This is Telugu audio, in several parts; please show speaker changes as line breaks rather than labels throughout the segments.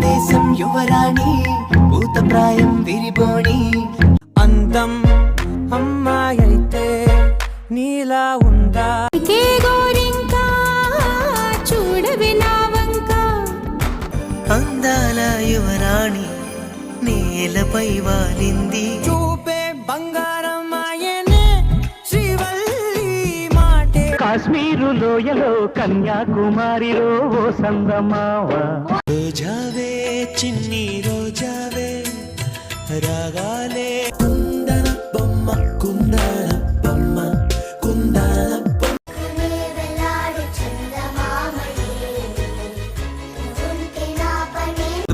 దేశం యువరాణి భూతప్రాయం విరిబోణి అందం అమ్మాయైతే నీలా ఉందా చూడవి నా వంక అందాల యువరాణి నేలపై వాలింది చూపే బంగారం ఆయనే శ్రీవల్లి మాటే
కాశ్మీరు లోయలో కన్యాకుమారిలో ఓ సందమావ
రోజావే చిన్ని రోజావే రాగాలే కుందన బొమ్మ కుందన బొమ్మ కుందన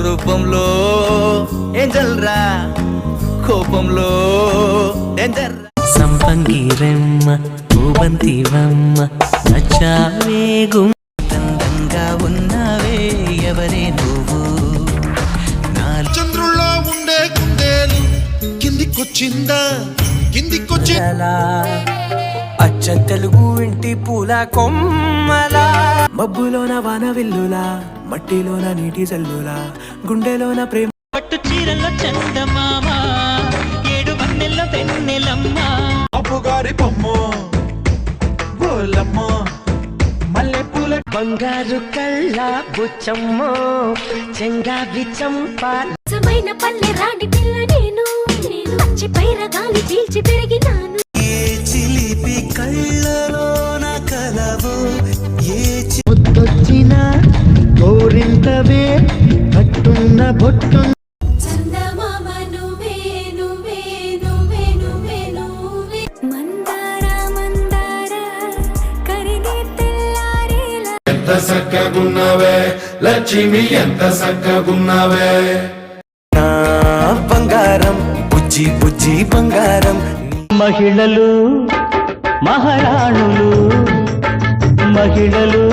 రూపంలో ఏంజల్ రా కోపంలో డేంజర్ సంపంగి రెమ్మ పూబంతి వమ్మ నచ్చావే గుందంగా ఉన్నావే ఎవరే నువ్వు
చంద్రుల్లో ఉండే కుందేలు కిందికొచ్చిందా కిందికొచ్చిందా
అచ్చ తెలుగు ఇంటి పూల కొమ్మలా మబ్బులోన వాన విల్లులా మట్టిలోన నీటి జల్లులా గుండెలోన ప్రేమ
పట్టు చీరల్లో చందమామ ఏడు వన్నెల్లో వెన్నెలమ్మ
అప్పుగారి బొమ్మ గోలమ్మ మల్లెపూల
బంగారు కళ్ళ బుచ్చమ్మ చెంగావి
చంపాలమైన పల్లె రాణి పిల్ల నేను పచ్చి పైర గాలి పీల్చి పెరిగినాను
ఏ చిలిపి కళ్ళలోన కలవు ఏ
ముద్దొచ్చిన గోరింతవే కట్టున్న బొట్టు
చందమామ నువ్వే నువ్వే నువ్వే నువ్వే నువ్వే మందార మందార కరిగే తెల్లారేలా
ఎంత సక్కగున్నావే లక్ష్మి ఎంత సక్కగున్నావే
నా బంగారం బుజ్జి బుజ్జి బంగారం
మహిళలు మహారాణులు మహిళలు